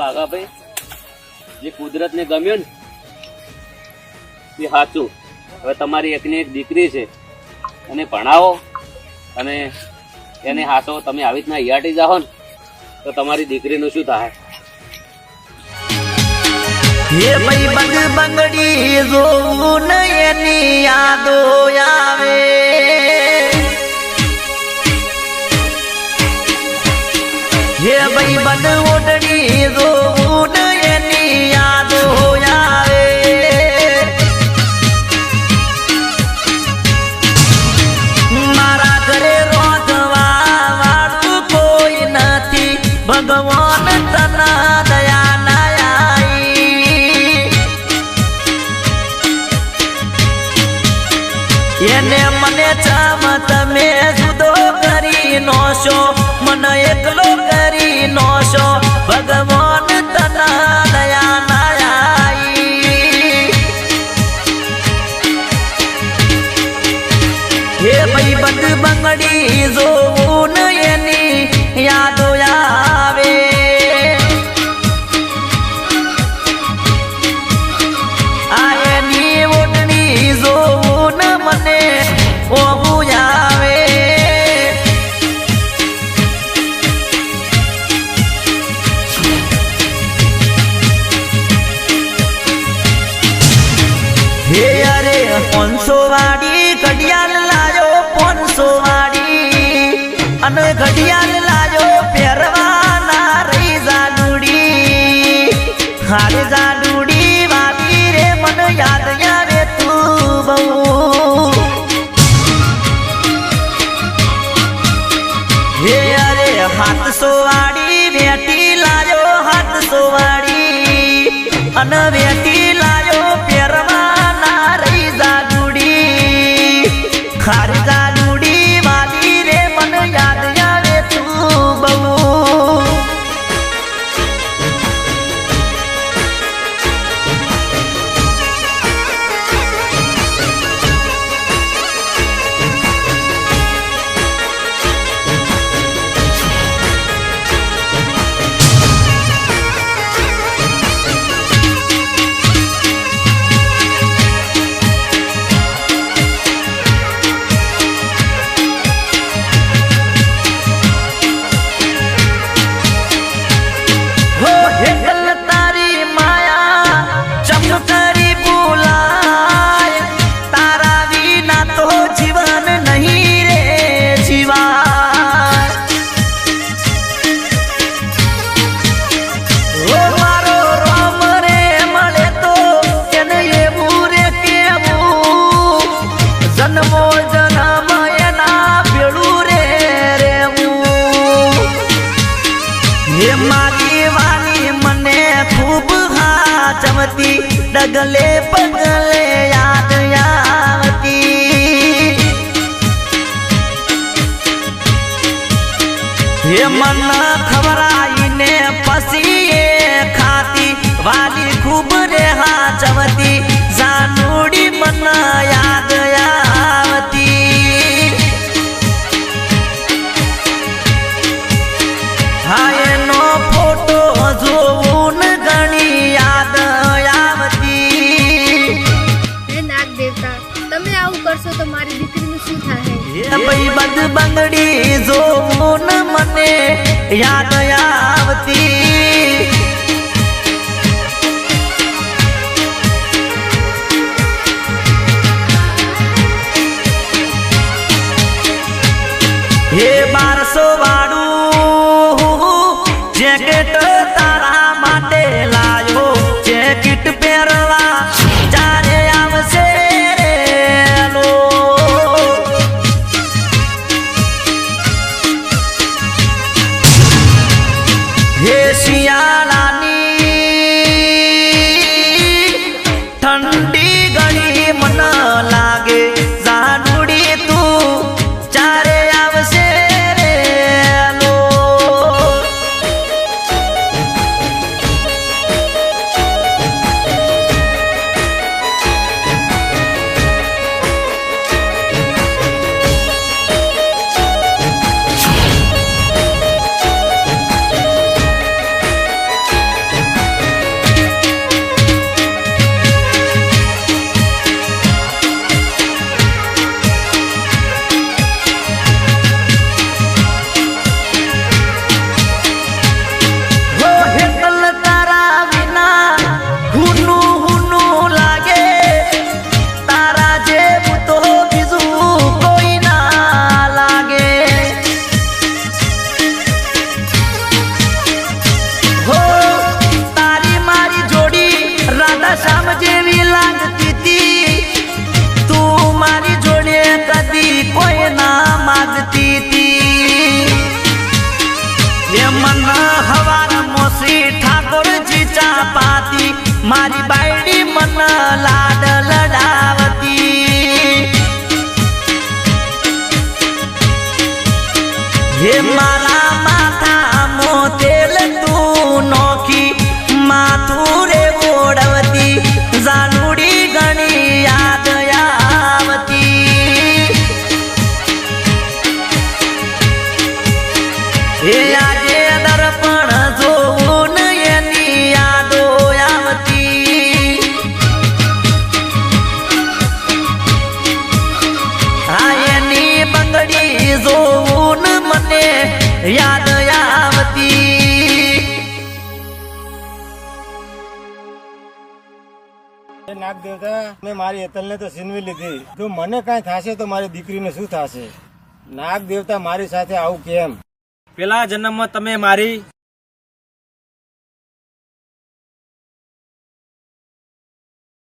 આગા ભાઈ જે કુદરત ને ગમ્યું ને એ સાચું. હવે તમારી એકની એક દીકરી છે, એને ભણાવો અને એને હાથો. તમે આવી રીતના હિયાટી જાઓ ને તો તમારી દીકરીનું શું થાય? હે ભાઈ બંગ બંગડી જોવું ને એની યાદો આવે. હે ભાઈ બંગ ઓઢડી જોવું ને એની યાદો આવે. મારા ઘરે રોધવા વાળું કોઈ નથી, ભગવાન તના દયા એને મને ચામ તમે જુદો કરી નોશો, મને એકલો કરી નોશો, ભગવાન તના દયા નાઈ. હે ભાઈ બંગ બંગડી જોવું ને એની યાદો આવે. આ એની ઓઢણી જોવું ને મને ઓબું આવે. હે અરે 500 વાળી ઘડિયાળ લાયો, 500 વાળી અને ઘડિયાળ લાયો પહેરવાના રહી જાડુડી. હારે જાડુડી વાળી રે મને યાદ આવે તું બહુ. હે અરે 700 વાળી વેટી લાયો, 700 વાળી અને વેટી લાયો પહેરવાના રહી જાડુડી. ખારી જાડુડી વાળી રે મને યાદ આવે તું બહુ. ડગલે પગલે યાદ આવતી. હે મન ખવરાઈને પછી એ ખાતી, વાલી ખૂબ રે હાચવતી, જાનુડી મન યાદ આવતી. હા એનો ફોટો જોવું ને ઘણી યાદ કરશો તો મારી દીકરીનું શું થાય? ભાઈ બંગ બંગડી જોવું ને મને યાદ આવતી. હે 1200 વાળું જેકેટ તારા માટે લાયો, જેકેટ પહેરવા ચારે આવશે. ઠંડી ઘણી મન લાગે, જાનુડી તું ચારે આવશે રે લો. મારી બાયડી મન લાડ લડાવતી હે મારા માથા મો તેલ તું નોખી માથું રે ઓડવતી જાનુડી ઘણી યાદ આવતી હે આજે દર્પણ જોવું ને એની યાદો આવતી હા એની બંગડી જોવું ને મને યાદ આવતી નાગ દેવતા મેં મારી એતલને તો છીનવી લીધી. જો મને કાંઈ થશે તો મારી દીકરીને શું થશે? નાગ દેવતા મારી સાથે આવું કેમ? પેલા જન્મમાં તમે મારી